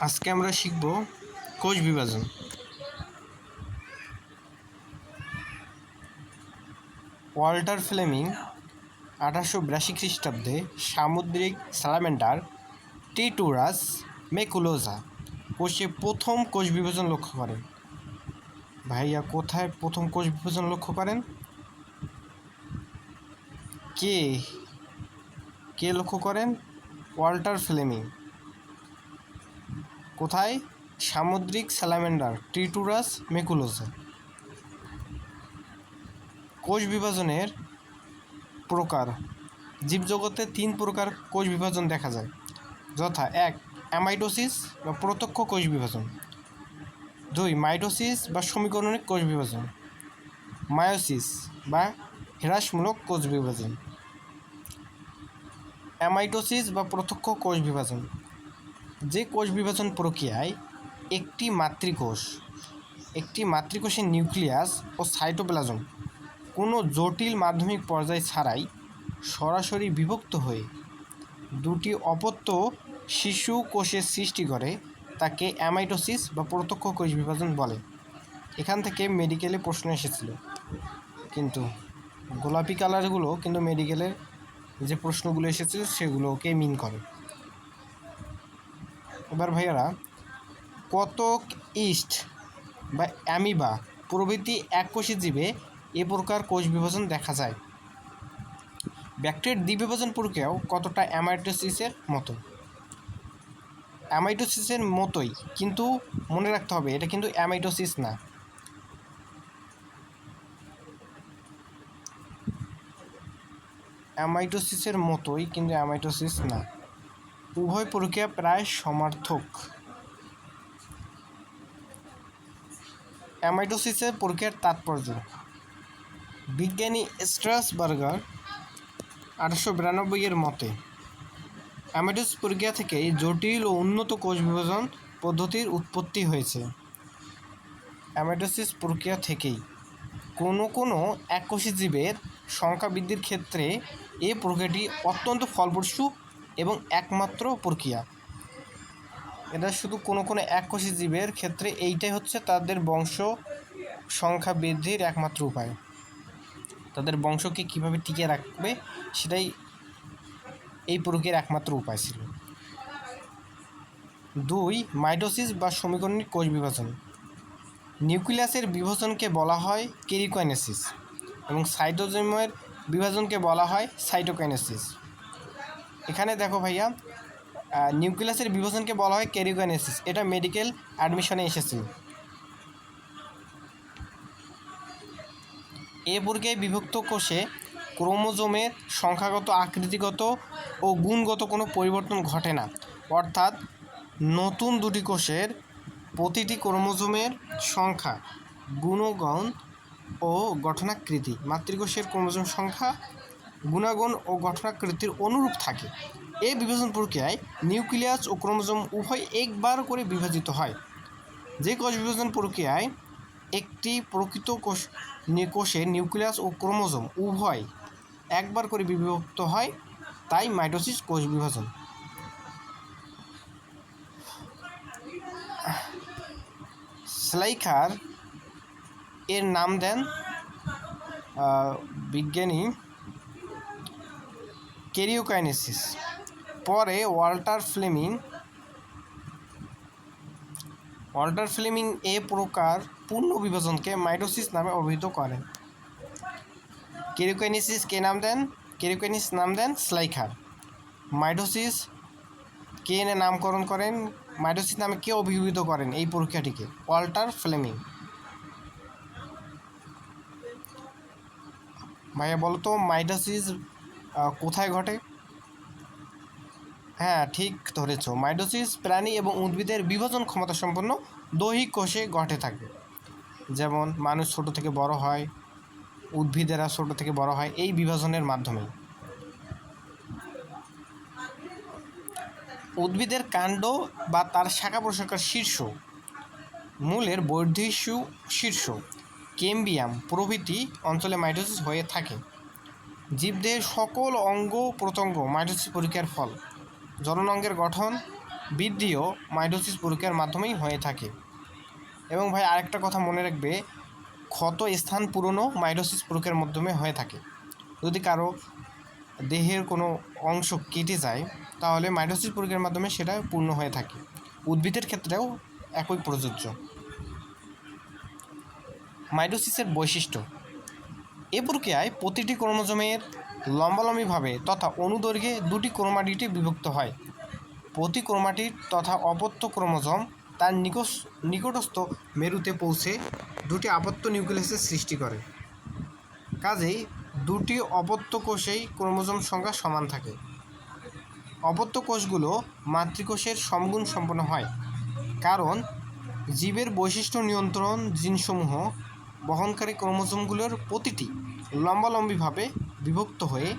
আজকে আমরা শিখব কোষ বিভাজন। ওয়াল্টার ফ্লেমিং 1882 খ্রিস্টাব্দে সামুদ্রিক স্যালামেন্ডার টিটুরাস মেকুলোজা কোষে প্রথম কোষ বিভাজন লক্ষ্য করেন। ভাইয়া, কোথায় প্রথম কোষ বিভাজন লক্ষ্য করেন? কে কে লক্ষ্য করেন? Walter Fleming. কোথায়? সামুদ্রিক স্যালামেন্ডার টিটুরাস মেকুলোজা। কোষ বিভাজনের প্রকার। জীবজগতে 3 প্রকার কোষ বিভাজন দেখা যায়, যথা 1. অ্যামাইটোসিস বা প্রত্যক্ষ কোষ বিভাজন। 2. মাইটোসিস বা সমীকরণিক কোষ বিভাজন। মায়োসিস বা হ্রাসমূলক কোষ বিভাজন। অ্যামাইটোসিস বা প্রত্যক্ষ কোষ বিভাজন যে কোষ বিভাজন প্রক্রিয়ায় একটি মাতৃকোষের নিউক্লিয়াস ও সাইটোপ্লাজম কোনো জটিল মাধ্যমিক পর্যায় ছাড়াই সরাসরি বিভক্ত হয়ে দুটি অপত্য শিশু কোষের সৃষ্টি করে তাকে অ্যামাইটোসিস বা প্রত্যক্ষ কোষ বিভাজন বলে। এখান থেকে মেডিকেলে প্রশ্ন এসেছিল, কিন্তু গোলাপি কালারগুলো কিন্তু মেডিকেলের যে প্রশ্নগুলো এসেছিল সেগুলোকে মিন করে। এবার ভাইয়ারা, কতক ইস্ট বা অ্যামিবা প্রভৃতি এককোষী জীবে এ প্রকার কোষ বিভাজন দেখা যায়। ব্যাকটেরিয়ার দ্বিবিভাজন প্রক্রিয়াও কতটা অ্যামাইটোসিসের মতোই, কিন্তু মনে রাখতে হবে এটা কিন্তু অ্যামাইটোসিস না। অ্যামাইটোসিসের মতোই কিন্তু অ্যামাইটোসিস না। উভয় প্রক্রিয়া প্রায় সমার্থক। অ্যামাইটোসিসের প্রক্রিয়ার তাৎপর্য। বিজ্ঞানী স্ট্রাসবার্গার 1892 মতে অ্যামাইটোসিস প্রক্রিয়া থেকেই জটিল ও উন্নত কোষ বিভাজন পদ্ধতির উৎপত্তি হয়েছে। অ্যামাইটোসিস প্রক্রিয়া থেকেই কোনো এককোষী জীবের সংখ্যা বৃদ্ধির ক্ষেত্রে এই প্রক্রিয়াটি অত্যন্ত ফলপ্রসূ এবং একমাত্র প্রক্রিয়া। এটা শুধু কোনো এককোষী জীবের ক্ষেত্রে এইটাই হচ্ছে তাদের বংশ সংখ্যা বৃদ্ধির একমাত্র উপায়। তাদের বংশকে কীভাবে টিকিয়ে রাখবে সেটাই এই প্রক্রিয়ার একমাত্র উপায় ছিল। 2. মাইটোসিস বা সমীকরণিক কোষ বিভাজন। নিউক্লিয়াসের বিভাজনকে বলা হয় কেরিকাইনেসিস এবং সাইটোজোমের বিভাজনকে বলা হয় সাইটোকাইনেসিস। এখানে দেখো ভাইয়া, নিউক্লিয়াসের বিভাজনকে বলা হয় কেরিকাইনেসিস, এটা মেডিকেল অ্যাডমিশনে এসেছিল। এ প্রক্রিয়ায় বিভক্ত কোষে ক্রোমোজোমের সংখ্যাগত, আকৃতিগত ও গুণগত কোনো পরিবর্তন ঘটে না, অর্থাৎ নতুন দুটি কোষের প্রতিটি ক্রোমোজোমের সংখ্যা, গুণগণ ও গঠনাকৃতি মাতৃকোষের ক্রোমোজোম সংখ্যা, গুণাগুণ ও গঠনাকৃতির অনুরূপ থাকে। এই বিভাজন প্রক্রিয়ায় নিউক্লিয়াস ও ক্রোমোজোম উভয় একবার করে বিভাজিত হয়। যে কোষ বিভাজন প্রক্রিয়ায় একটি প্রকৃত কোষের নিউক্লিয়াস ও ক্রোমোজোম উভয় একবার করে বিভক্ত হয় তাই মাইটোসিস কোষ বিভাজন। শ্লেইখার এর নাম দেন বিজ্ঞানী কেরিওকাইনেসিস। পরে ওয়াল্টার ফ্লেমিং এ প্রকার পূর্ণ বিভাজনকে মাইটোসিস নামে অভিহিত করেন। কেরিওকাইনেসিস নাম দেন শ্লেইখার। মাইটোসিস কে নামকরণ করেন, মাইটোসিস নামে কে অভিহিত করেন এই প্রক্রিয়াটিকে? Walter Fleming. ভাইয়া বলো তো, মাইটোসিস কোথায় ঘটে? হ্যাঁ, ঠিক ধরেছ। মাইটোসিস প্রাণী এবং উদ্ভিদের বিভাজন ক্ষমতা সম্পন্ন দৈহিক কোষে ঘটে থাকে। যেমন মানুষ ছোট থেকে বড় হয়, উদ্ভিদেরা ছোট থেকে বড় হয় এই বিভাজনের মাধ্যমে। উদ্ভিদের কাণ্ড বা তার শাখা প্রশাখার শীর্ষ, মূলের বর্ধিষ্ণু শীর্ষ, কেম্বিয়াম প্রভৃতি অঞ্চলে মাইটোসিস হয়ে থাকে। জীবদেহের সকল অঙ্গ প্রত্যঙ্গ মাইটোসিস প্রক্রিয়ার ফল। জননাঙ্গের গঠন বৃদ্ধিও মাইটোসিস প্রক্রিয়ার মাধ্যমেই হয়ে থাকে। এবং ভাই আরেকটা কথা মনে রাখবে, ক্ষত স্থান পূরণও মাইটোসিস প্রক্রিয়ার মাধ্যমে হয়ে থাকে। যদি কারো দেহের কোনো অংশ কেটে যায় তাহলে মাইটোসিস প্রক্রিয়ার মাধ্যমে সেটা পূর্ণ হয়ে থাকে। উদ্ভিদের ক্ষেত্রেও একই প্রযোজ্য। মাইটোসিসের বৈশিষ্ট্য: এ প্রক্রিয়ায় প্রতিটি ক্রোমোজোমের লম্বালম্বিভাবে তথা অনুদৈর্ঘ্যে দুটি ক্রোমাটিডে বিভক্ত হয়। প্রতি ক্রোমাটিড তথা অপত্য ক্রোমোজোম তার নিকটস্থ মেরুতে পৌঁছে দুটি আবদ্ধ নিউক্লিয়াসের সৃষ্টি করে। কাজেই দুটি অপত্য কোষেই ক্রোমোজোম সংখ্যা সমান থাকে। অপত্য কোষগুলো মাতৃকোষের সমগুণ সম্পন্ন হয়, কারণ জীবের বৈশিষ্ট্য নিয়ন্ত্রণ জিনসমূহ বহনকারী ক্রোমোজোমগুলোর প্রতিটি লম্বালম্বিভাবে বিভক্ত হয়ে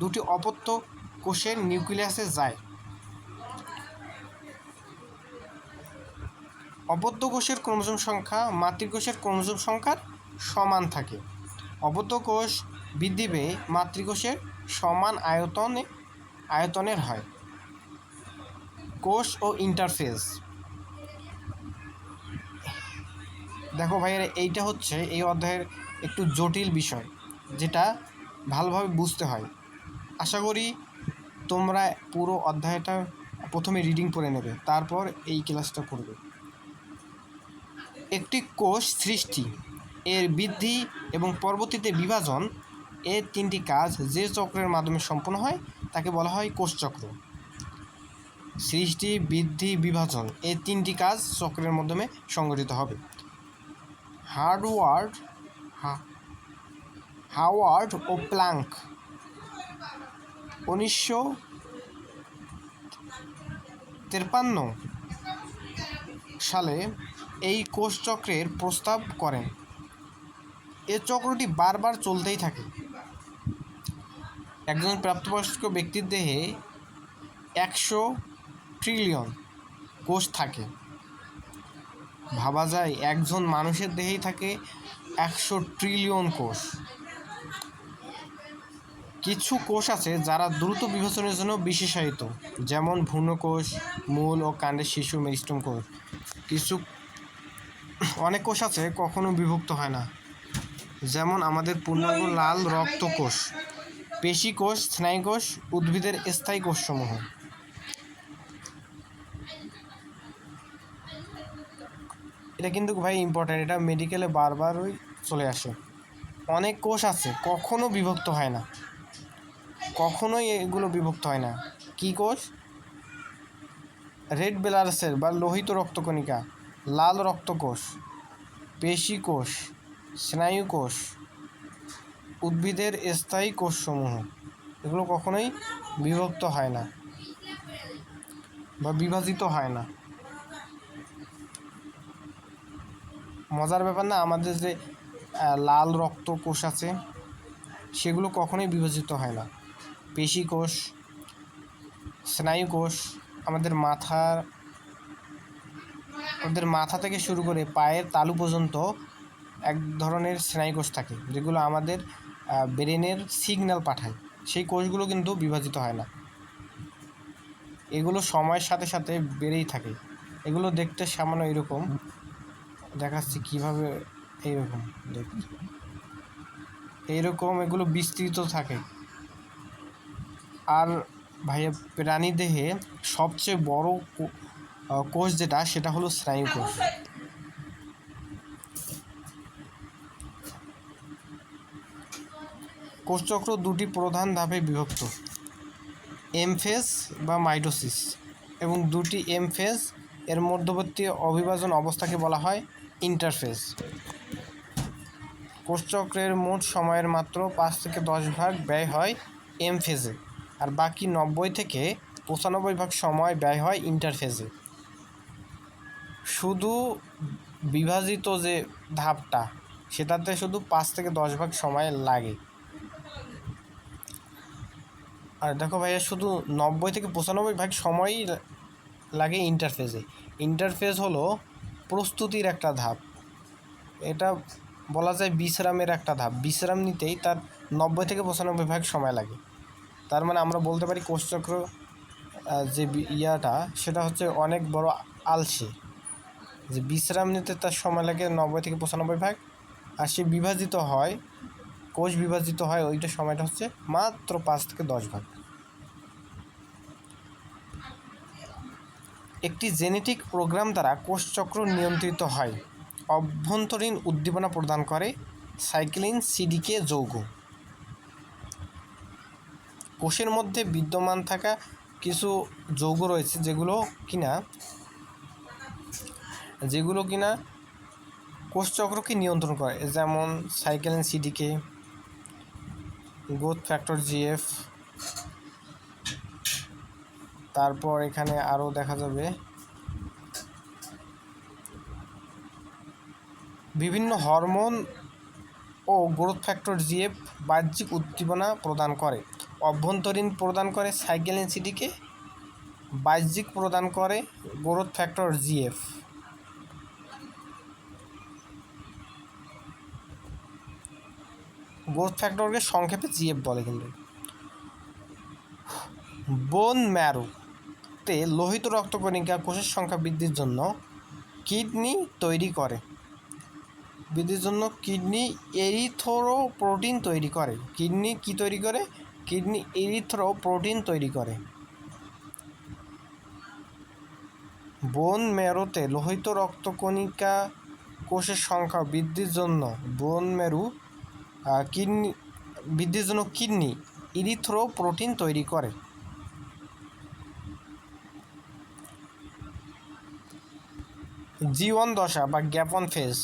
দুটি অপত্য কোষের নিউক্লিয়াসে যায়। অপত্য কোষের ক্রোমোজোম সংখ্যা মাতৃকোষের ক্রোমোজোম সংখ্যার সমান থাকে। অপত্য কোষ বৃদ্ধি পেয়ে মাতৃকোষের সমান আয়তনের হয়। কোষ ও ইন্টারফেস। দেখো ভাইয়েরা, এইটা হচ্ছে এই অধ্যায়ের একটু জটিল বিষয়, যেটা ভালোভাবে বুঝতে হয়। আশা করি তোমরা পুরো অধ্যায়টা প্রথমে রিডিং পড়ে নেবে, তারপর এই ক্লাসটা করবে। একটি কোষ সৃষ্টি, এর বৃদ্ধি এবং পরবর্তীতে বিভাজন, এর তিনটি কাজ যে চক্রের মাধ্যমে সম্পন্ন হয় তাকে বলা হয় কোষচক্র। সৃষ্টি, বৃদ্ধি, বিভাজন এই তিনটি কাজ চক্রের মাধ্যমে সংঘটিত হবে। হাওয়ার্ড ও প্লাঙ্ক 1953 সালে এই কোষচক্রের প্রস্তাব করেন। এ চক্রটি বারবার চলতেই থাকে। একজন প্রাপ্তবয়স্ক ব্যক্তির দেহে 100 ট্রিলিয়ন কোষ থাকে। ভাবা যায় একজন মানুষের দেহেই থাকে 100 ট্রিলিয়ন কোষ। কিছু কোষ আছে যারা দ্রুত বিভাজনের জন্য বিশেষায়িত, যেমন ভ্রূণকোষ, মূল ও কাণ্ডের শিশু মেরিস্টেম কোষ। অনেক কোষ আছে কখনো বিভক্ত হয় না, যেমন আমাদের পূর্ণাঙ্গ লাল রক্ত কোষ, পেশি কোষ, স্নায়ুকোষ, উদ্ভিদের স্থায়ী কোষসমূহ। এটা কিন্তু ভাই ইম্পর্ট্যান্ট, এটা মেডিকেলে বারবারই চলে আসে। অনেক কোষ আছে কখনো বিভক্ত হয় না, কখনোই এগুলো বিভক্ত হয় না। কি কোষ? রেড ব্লাড সেল বা লোহিত রক্তকণিকা, লাল রক্তকোষ, পেশি কোষ, স্নায়ু কোষ, উদ্ভিদের স্থায়ী কোষসমূহ, এগুলো কখনোই বিভক্ত হয় না বা বিভাজিত হয় না। মজার ব্যাপার না, আমাদের যে লাল রক্ত কোষ আছে সেগুলো কখনোই বিভাজিত হয় না। পেশি কোষ, স্নায়ু কোষ, আমাদের মাথা থেকে শুরু করে পায়ের তালু পর্যন্ত এক ধরনের স্নায়ুকোষ থাকে, যেগুলো আমাদের ব্রেনের সিগন্যাল পাঠায়। সেই কোষগুলো কিন্তু বিভাজিত হয় না, এগুলো সময়ের সাথে সাথে বেড়েই থাকে। এগুলো দেখতে সামান্য এরকম দেখাচ্ছি, কীভাবে এইরকম দেখতে, এইরকম এগুলো বিস্তৃত থাকে। আর ভাইয়া প্রাণীদেহে সবচেয়ে বড় কোষ যেটা, সেটা হলো স্নায়ু কোষ। কোষচক্র দুটি প্রধান ধাপে বিভক্ত: এম ফেজ বা মাইটোসিস এবং দুটি এম ফেজ এর মধ্যবর্তী অবিভাজন অবস্থাকে বলা হয় ইন্টারফেজ। কোষচক্রের মোট সময়ের মাত্র 5 থেকে 10 ভাগ ব্যয় হয় এম ফেজে, আর বাকি 90 থেকে 95 ভাগ সময় ব্যয় হয় ইন্টারফেজে। শুধু বিভাজিত যে ধাপটা, সেটাতে শুধু 5 থেকে 10 ভাগ সময় লাগে। আর দেখো ভাইয়া, শুধু 90 থেকে 95 ভাগ সময়ই লাগে ইন্টারফেজে। ইন্টারফেজ হলো প্রস্তুতির একটা ধাপ, এটা বলা যায় বিশ্রামের একটা ধাপ। বিশ্রাম নিতেই তার 90 থেকে 95 ভাগ সময় লাগে। তার মানে আমরা বলতে পারি কোষচক্র যে ইয়াটা সেটা হচ্ছে অনেক বড় আলসে, যে বিশ্রাম নিতে তার সময় লাগে 90 থেকে 95 ভাগ, আর সে বিভাজিত হয়, কোষ বিভাজিত হয়, ওইটা সময়টা হচ্ছে মাত্র 5 থেকে 10 ভাগ। একটি জেনেটিক প্রোগ্রাম দ্বারা কোষচক্র নিয়ন্ত্রিত হয়। অভ্যন্তরীণ উদ্দীপনা প্রদান করে সাইক্লিন সিডিকে যৌগ। কোষের মধ্যে বিদ্যমান থাকা কিছু যৌগ রয়েছে যেগুলো কিনা কোষচক্রকে নিয়ন্ত্রণ করে, যেমন সাইক্লিন সিডিকে, গ্রোথ ফ্যাক্টর জিএফ, তারপর এখানে আরও দেখা যাবে বিভিন্ন হরমোন ও গ্রোথ ফ্যাক্টর জিএফ বাহ্যিক উদ্দীপনা প্রদান করে। অভ্যন্তরীণ প্রদান করে সাইক্লিন সিডিকে, বাহ্যিক প্রদান করে গ্রোথ ফ্যাক্টর জিএফ। গ্রোথ ফ্যাক্টরকে সংক্ষেপে জিএফ বলে। কিন্তু বোন ম্যারোতে লোহিত রক্তকণিকা কোষের সংখ্যা বৃদ্ধির জন্য কিডনি এরিথ্রোপ্রোটিন তৈরি করে। কিডনি এরিথ্রোপ্রোটিন তৈরি করে। বোন ম্যারোতে লোহিত রক্তকণিকা কোষের সংখ্যা বৃদ্ধির জন্য কিডনি এরিথ্রোপ্রোটিন তৈরি করে। G1 দশা বা গ্যাপন ফেজ।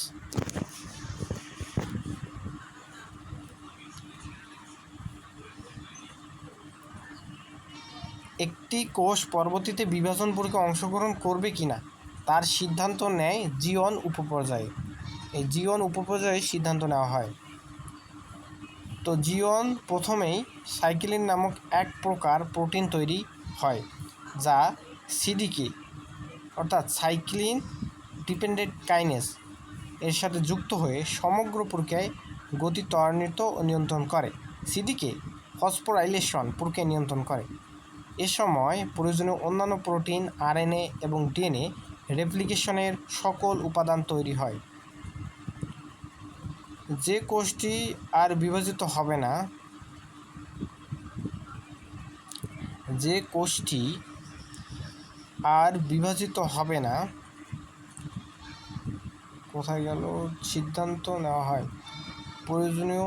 একটি কোষ পরবর্তীতে বিভাজন প্রক্রিয়ায় অংশগ্রহণ করবে কিনা তার সিদ্ধান্ত নেয় G1 উপপর্যায়ে। এই G1 উপপর্যায়ে সিদ্ধান্ত নেওয়া হয়। তো G1 প্রথমেই সাইক্লিন নামক এক প্রকার প্রোটিন তৈরি হয়, যা সিডিকে অর্থাৎ সাইক্লিন ডিপেন্ডেন্ট কাইনেজ এর সাথে যুক্ত হয়ে সমগ্র প্রক্রিয়ায় গতি ত্বরান্বিত ও নিয়ন্ত্রণ করে। সিডিকে ফসফোরাইলেশন প্রক্রিয়া নিয়ন্ত্রণ করে। এ সময় প্রয়োজনীয় অন্যান্য প্রোটিন, আরএনএ এবং ডিএনএ রেপ্লিকেশনের সকল উপাদান তৈরি হয়। যে কোষটি আর বিভাজিত হবে না, কোথায় গেল, সিদ্ধান্ত নেওয়া হয় প্রয়োজনীয়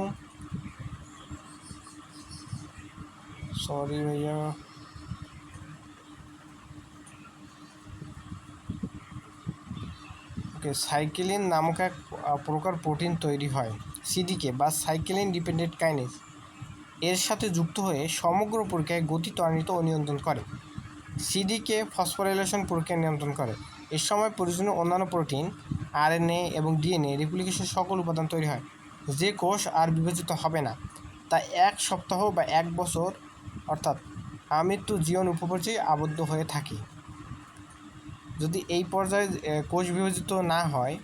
সাইক্লিন নামক এক প্রকার প্রোটিন তৈরি হয়, সিডিকে বা সাইক্লিন ডিপেন্ডেন্ট কাইনেজ এর সাথে যুক্ত হয়ে সমগ্র প্রক্রিয়ায় গতি ত্বরান্বিত ও নিয়ন্ত্রণ করে। সিডিকে ফসফোরাইলেশন প্রক্রিয়া নিয়ন্ত্রণ করে। এ সময় প্রয়োজনীয় অন্যান্য প্রোটিন, আরএনএ এবং ডিএনএ রেপ্লিকেশন সকল উপাদান তৈরি হয়। যে কোষ আর বিভাজিত হবে না তা 1 সপ্তাহ বা 1 বছর অর্থাৎ আমৃত্যু জীবন উপপর্যায়ে আবদ্ধ হয়ে থাকে। যদি এই পর্যায়ে কোষ বিভাজিত না হয়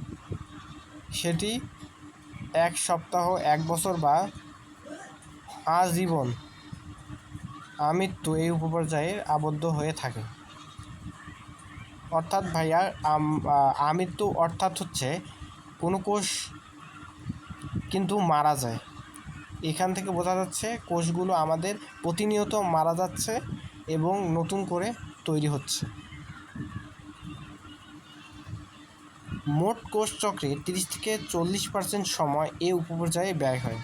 সেটি 1 সপ্তাহ, 1 বছর বা আজীবন আমৃত্যু এই উপপর্যায়ে আবদ্ধ হয়ে থাকে। অর্থাৎ ভাইয়া আমৃত্যু অর্থাৎ হচ্ছে কোনো কোষ কিন্তু মারা যায়। এখান থেকে বোঝা যাচ্ছে কোষগুলো আমাদের প্রতিনিয়ত মারা যাচ্ছে এবং নতুন করে তৈরি হচ্ছে। মোট কোষ চক্রে 30 থেকে 40% সময় এ উপপর্যায়ে ব্যয় হয়।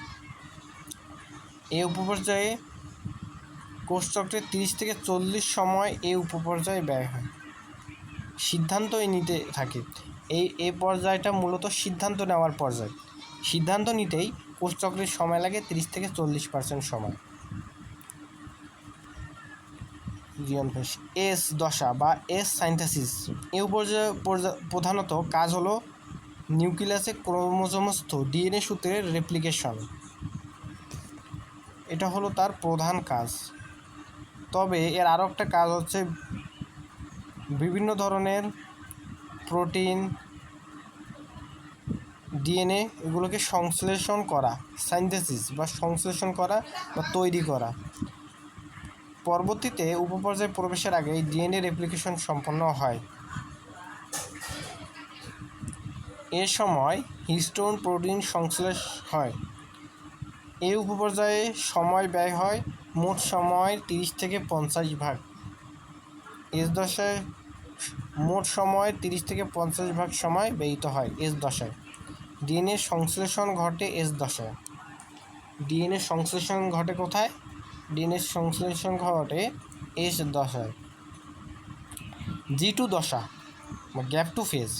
এ উপপর্যায়ে কোষচক্রে 30 থেকে 40 সময় এ উপপর্যায়ে ব্যয় হয়। সিদ্ধান্তই নিতে থাকে। এই পর্যায়টা মূলত সিদ্ধান্ত নেওয়ার পর্যায়। সিদ্ধান্ত নিতেই কোষচক্রের সময় লাগে 30 থেকে 40% সময়। এস দশা বা এস সাইন্থেসিস। এই পর্যায়ে প্রধানত কাজ হলো নিউক্লিয়াসে ক্রোমোজোমস্থ ডিএনএ সূত্রের রেপ্লিকেশন। এটা হলো তার প্রধান কাজ। তবে এর আরও একটা কাজ হচ্ছে বিভিন্ন ধরনের প্রোটিন, ডিএনএ এগুলোকে সংশ্লেষণ করা, সাইন্থেসিস বা সংশ্লেষণ করা বা তৈরি করা। পরবর্তীতে উপপর্যায়ে প্রবেশের আগে ডিএনএ রেপ্লিকেশন সম্পন্ন হয়। এ সময় হিস্টোন প্রোটিন সংশ্লেষ হয়। এই উপপর্যায়ে সময় ব্যয় হয় মোট সময়ের 30 থেকে 50 ভাগ। এস দশায় মোট সময়ের 30 থেকে 50 ভাগ সময় ব্যয়িত হয় এস দশায়। ডিএনএ সংশ্লেষণ ঘটে এস দশায়। ডিএনএ সংশ্লেষণ ঘটে কোথায়? ডিএনএ সংশ্লেষণ ঘটে এস দশায়। G2 দশা বা গ্যাপ টু ফেজ।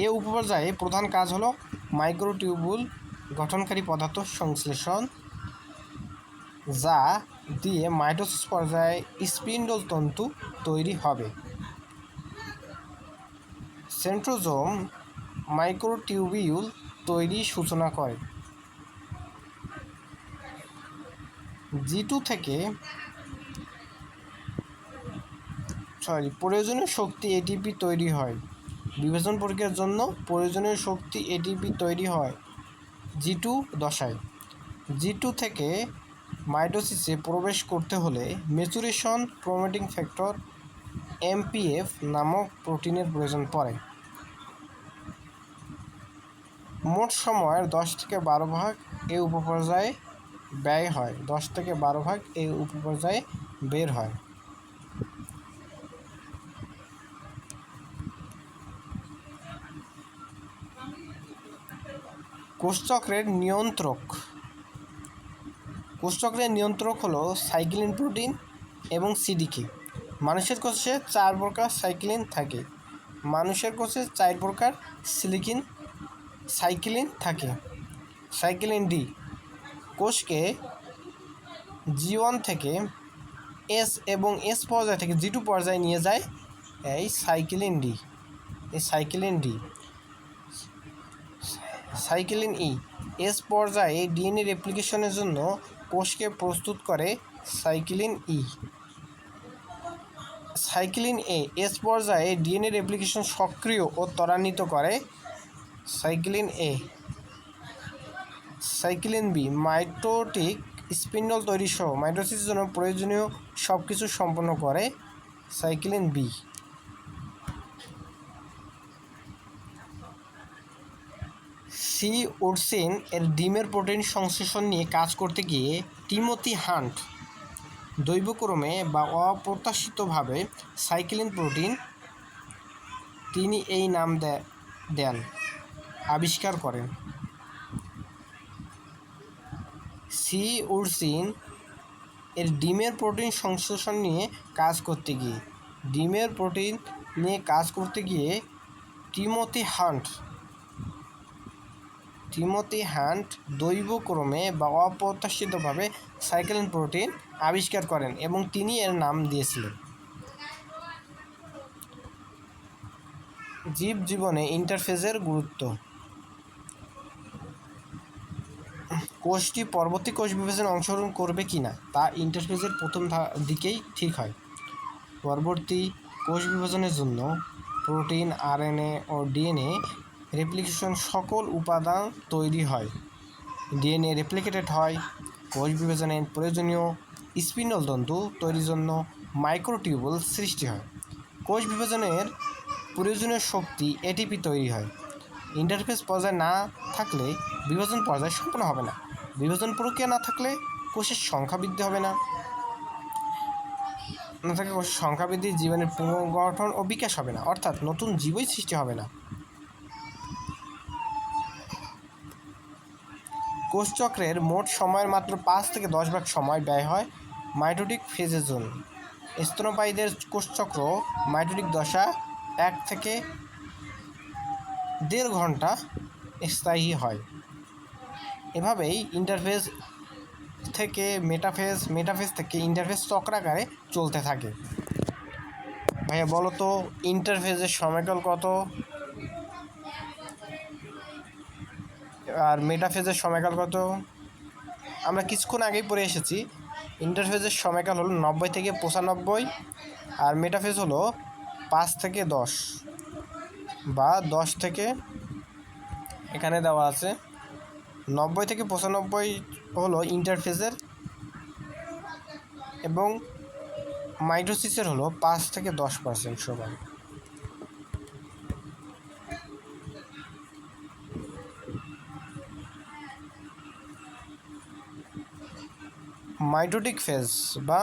এ উপপর্যায়ে প্রধান কাজ হলো মাইক্রোটিউবুল গঠনকারী পদার্থ সংশ্লেষণ, যা দিয়ে মাইটোসিস পর্যায়ে স্পিন্ডল তন্তু তৈরি হবে। সেন্ট্রোজোম মাইক্রোটিউবিউল তৈরির সূচনা করে। G2 থেকে প্রয়োজনীয় শক্তি এটিপি তৈরি হয়। বিভাজন প্রক্রিয়ার জন্য প্রয়োজনীয় শক্তি এটিপি তৈরি হয় G2 দশায়। G2 থেকে মাইটোসিসে প্রবেশ করতে হলে ম্যাচুরেশন প্রমোটিং ফ্যাক্টর MPF নামক প্রোটিনের প্রয়োজন পড়ে। মোট সময়ের 10 থেকে 12 ভাগ এই উপপর্যায়ে ব্যয় হয়। 10 থেকে 12 ভাগ এই উপপর্যায়ে বের হয়। কোষচক্রের নিয়ন্ত্রক। কোষচক্রের নিয়ন্ত্রক হলো সাইক্লিন প্রোটিন এবং সিডিকে। মানুষের কোষে 4 প্রকার সাইক্লিন থাকে। মানুষের কোষে 4 প্রকার সাইক্লিন থাকে। সাইক্লিন ডি কোষকে G1 থেকে এস এবং এস পর্যায় থেকে G2 পর্যায়ে নিয়ে যায় এই সাইক্লিন ডি। এই cyclin D. Cyclin E S পর্যায়ে ডিএনএ রেপ্লিকেশনের জন্য কোষকে প্রস্তুত করে cyclin E. Cyclin A S পর্যায়ে ডিএনএ রেপ্লিকেশন সক্রিয় ও ত্বরান্বিত করে সাইক্লিন এ। সাইক্লিন বি মাইটোটিক স্পিন্ডল তৈরি সহ মাইটোসিসের জন্য প্রয়োজনীয় সব কিছু সম্পন্ন করে সাইক্লিন বি। সি উডসিন এর ডিমের প্রোটিন সংশ্লেষণ নিয়ে কাজ করতে গিয়ে টিমোথি হান্ট দৈবক্রমে বা অপ্রত্যাশিতভাবে সাইক্লিন প্রোটিন তিনি এই নাম দেন আবিষ্কার করেন। সি উডসিন এর ডিমের প্রোটিন সংশ্লেষণ নিয়ে কাজ করতে গিয়ে টিমোথি হান্ট দৈবক্রমে বা অপ্রত্যাশিতভাবে সাইক্লিন প্রোটিন আবিষ্কার করেন এবং তিনি এর নাম দিয়েছিলেন। জীবনে ইন্টারফেজের গুরুত্ব। কোষটি পরবর্তী কোষ বিভাজনে অংশগ্রহণ করবে কিনা তা ইন্টারফেজের প্রথম দিকেই ঠিক হয়। পরবর্তী কোষ বিভাজনের জন্য প্রোটিন, আরএনএ ও ডিএনএ রেপ্লিকেশন সকল উপাদান তৈরি হয়। ডিএনএ রেপ্লিকেটেড হয়। কোষ বিভাজনের প্রয়োজনীয় স্পিন্ডল তন্তু তৈরির জন্য মাইক্রোটিউবুল সৃষ্টি হয়। কোষ বিভাজনের প্রয়োজনীয় শক্তি এটিপি তৈরি হয়। ইন্টারফেজ পর্যায়ে না থাকলে বিভাজন পর্যায় সম্পন্ন হবে না। বিভাজন প্রক্রিয়া না থাকলে কোষের সংখ্যা বৃদ্ধি হবে না। কোষের সংখ্যা বৃদ্ধি, জীবনের পুনর্গঠন ও বিকাশ হবে না, অর্থাৎ নতুন জীবই সৃষ্টি হবে না। কোষচক্রের মোট সময়ের মাত্র 5 থেকে 10 ভাগ সময় ব্যয় হয় মাইটোটিক ফেজের জন্য। স্তন্যপায়ীদের কোষচক্র মাইটোটিক দশা 1 থেকে 1.5 ঘন্টা স্থায়ী হয়। এভাবেই ইন্টারফেজ থেকে মেটাফেজ থেকে ইন্টারফেজ চক্রাকারে চলতে থাকে। ভাইয়া বলো তো ইন্টারফেজের সময়কাল কত আর মেটাফেজের সময়কাল কত? আমরা কিছুক্ষণ আগেই পড়ে এসেছি। ইন্টারফেজের সময়কাল হলো 90 থেকে 95 আর মেটাফেজ হলো 5 থেকে 10 বা 10 থেকে, এখানে দেওয়া আছে 90 থেকে 95 হলো ইন্টারফেজের এবং মাইটোসিসের হলো 5 থেকে 10% সময়। মাইটোটিক ফেজ বা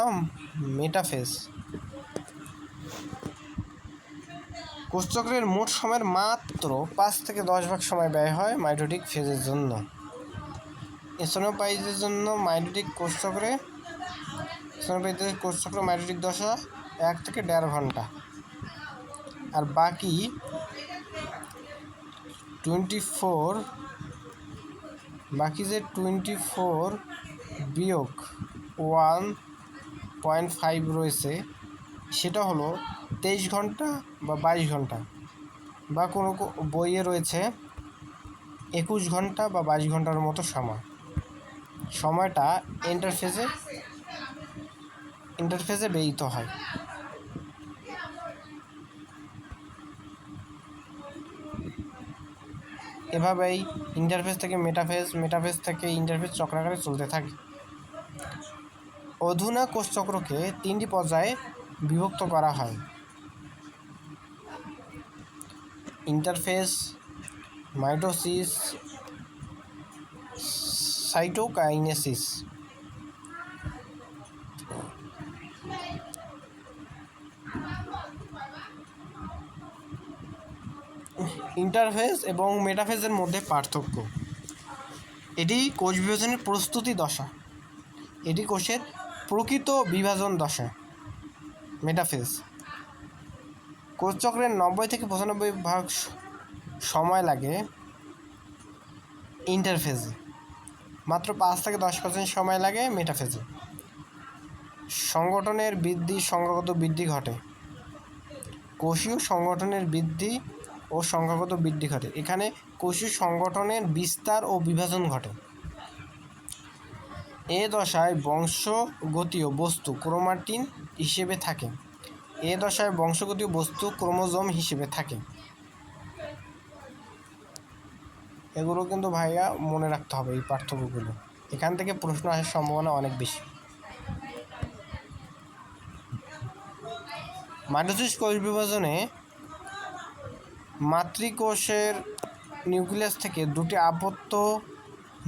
মেটাফেজ। কোষচক্রের মোট সময়ের মাত্র 5 থেকে 10 ভাগ সময় ব্যয় হয় মাইটোটিক ফেজের জন্য। স্তন্যপায়ীদের জন্য মাইটোটিক কোষচক্রে মাইটোটিক দশা 1 থেকে 1.5 ঘন্টা, আর বাকি 24 বিয়োগ 1.5 রয়েছে, সেটা হলো 23 ঘন্টা বা 22 ঘন্টা, বা কোনো বইয়ে রয়েছে 21 ঘন্টা বা 22 ঘন্টার মতো সময়টা ইন্টারফেজে ব্যয়িত হয়। এভাবেই ইন্টারফেজ থেকে মেটাফেজ থেকে ইন্টারফেজ চক্রাকারে চলতে থাকে। অধুনা কোষচক্রকে 3টি পর্যায়ে বিভক্ত করা হয়: ইন্টারফেজ, মাইটোসিস, সাইটোকাইনেসিস। ইন্টারফেজ এবং মেটাফেজের মধ্যে পার্থক্য: এটি কোষ বিভাজনের প্রস্তুতি দশা, এটি কোষের প্রকৃত বিভাজন দশা। মেটাফেজ কোষচক্রের 90 থেকে 95 ভাগ সময় লাগে ইন্টারফেজে, মাত্র 5 থেকে 10% সময় লাগে মেটাফেজে। সংগঠনের সংখ্যাগত বৃদ্ধি ঘটে। কোষীয় সংগঠনের বৃদ্ধি ও সংখ্যাগত বৃদ্ধি ঘটে। এখানে কোষীয় সংগঠনের বিস্তার ও বিভাজন ঘটে। এ দশায় বংশগতীয় বস্তু ক্রোমাটিন হিসেবে থাকে। ক্রোমোজোম হিসেবে থাকে। এগুলো কিন্তু ভাইয়া মনে রাখতে হবে, এই পার্থক্যগুলো। এখান থেকে প্রশ্ন আসার সম্ভাবনা অনেক বেশি। মাইটোসিস কোষ বিভাজনে মাতৃকোষের নিউক্লিয়াস থেকে 2টি আবদ্ধ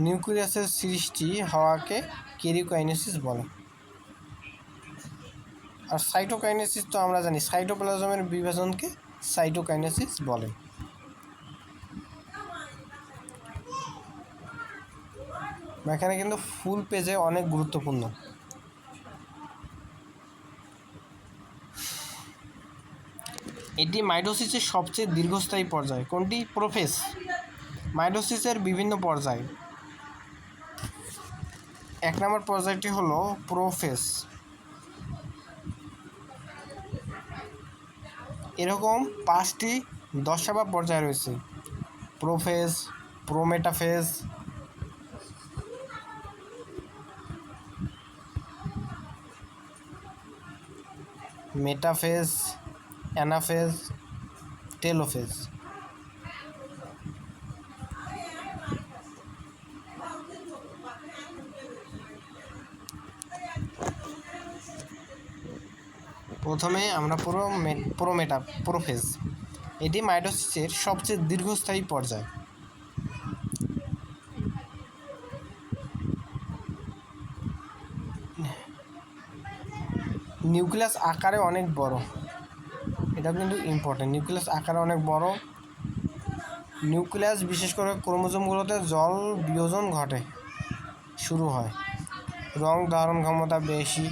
নিউক্লিয়াসের সৃষ্টি হওয়াকে কেরিওকাইনেসিস বলে। আর সাইটোকাইনেসিস তো আমরা জানি, সাইটোপ্লাজমের বিভাজনকে সাইটোকাইনেসিস বলে। এখানে কিন্তু ফুল পেজে অনেক গুরুত্বপূর্ণ। এটি মাইটোসিসের সবচেয়ে দীর্ঘস্থায়ী পর্যায়। কোনটি? প্রোফেজ। মাইটোসিসের বিভিন্ন পর্যায়। 1 নম্বর পর্যায়টি হলো প্রোফেজ। এরকম 5টি দশা বা পর্যায় রয়েছে: prophase, prometaphase, metaphase, anaphase, telophase. প্রথমে আমরা প্রোফেজ। এটি মাইটোসিসের সবচেয়ে দীর্ঘস্থায়ী পর্যায়। নিউক্লিয়াস আকারে অনেক বড়, এটা কিন্তু ইম্পর্টেন্ট। নিউক্লিয়াস আকারে অনেক বড়। নিউক্লিয়াস বিশেষ করে ক্রোমোজোমগুলোতে জল বিয়োজন ঘটে শুরু হয়। রং ধারণ ক্ষমতা বেশি,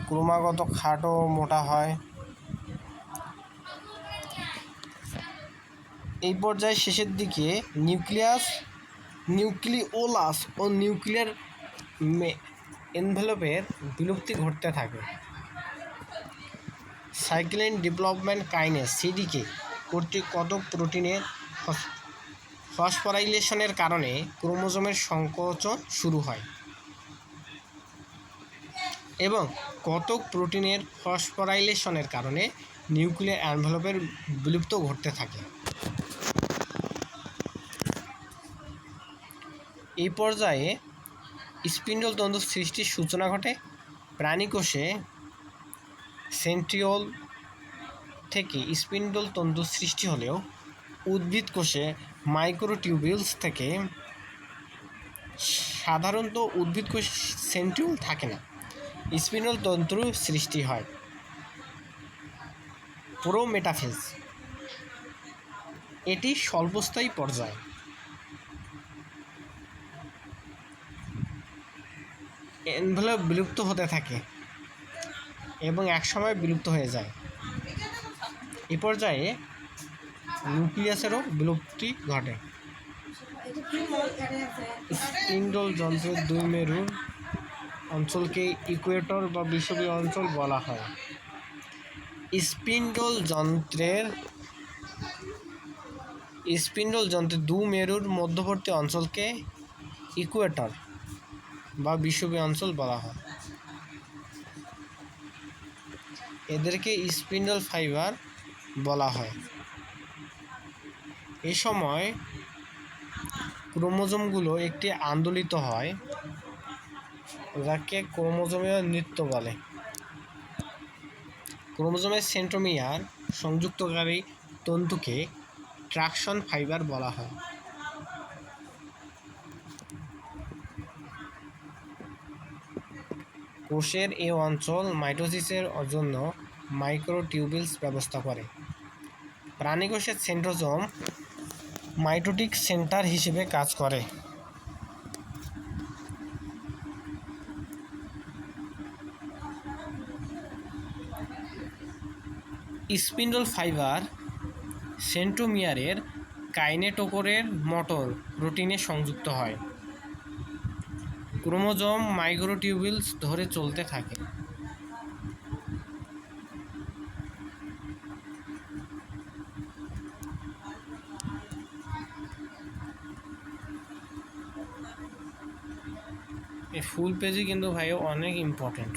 ক্রমাগত খাটো মোটা হয়। এই পর্যায়ে শেষের দিকে নিউক্লিওলাস ও নিউক্লিয়ার এনভেলপের বিলুপ্তি ঘটতে থাকে। সাইক্লিন ডেভেলপমেন্ট কাইনেস সিডিকে কর্তৃক কতক প্রোটিনের ফসফোরাইলেশনের কারণে ক্রোমোজোমের সংকোচন শুরু হয় এবং কতক প্রোটিনের ফসফোরাইলেশনের কারণে নিউক্লিয়ার এনভেলপের বিলুপ্ত ঘটতে থাকে। এই পর্যায়ে স্পিন্ডল তন্তু সৃষ্টির সূচনা ঘটে প্রাণী কোষে সেন্ট্রিওল থেকে স্পিন্ডল তন্তু সৃষ্টি হলেও উদ্ভিদ কোষে মাইক্রোটিউবিউলস থেকে। সাধারণত উদ্ভিদ কোষে সেন্ট্রিওল থাকে না, স্পিন্ডল তন্তুর সৃষ্টি হয়। প্রোমেটাফেজ, এটি স্বল্পস্থায়ী পর্যায়। এনভেলপ বিলুপ্ত হতে থাকে এবং একসময় বিলুপ্ত হয়ে যায়। এই পর্যায়ে নিউক্লিয়াসেরও বিলুপ্তি ঘটে। স্পিন্ডল যন্ত্রের দুই মেরুর অঞ্চলকে ইকুয়েটর বা বিষুবীয় অঞ্চল বলা হয়। স্পিন্ডল যন্ত্রের দু মেরুর মধ্যবর্তী অঞ্চলকে ইকুয়েটর বা বিষুবীয় অঞ্চল বলা হয়। এদেরকে স্পিন্ডল ফাইবার বলা হয়। এই সময় ক্রোমোজোমগুলো একটি আন্দোলিত হয়, যাকে ক্রোমোজোমীয় নৃত্য বলে। ক্রোমোজোমের সেন্ট্রোমিয়ার সংযুক্তকারী তন্তুকে ট্রাকশন ফাইবার বলা হয়। কোষের এ অঞ্চল মাইটোসিসের জন্য মাইক্রোটিউবিউলস ব্যবস্থা করে। প্রাণীকোষের সেন্ট্রোজোম মাইটোটিক সেন্টার হিসেবে কাজ করে। স্পিন্ডল ফাইবার সেন্ট্রোমিয়ারের কাইনেটোকোরের মোটর প্রোটিনে সংযুক্ত হয়। ক্রোমোজোম মাইক্রোটিউবিউলস ধরে চলতে থাকে। এই ফুল পেজই কিন্তু ভাই অনেক ইম্পর্টেন্ট।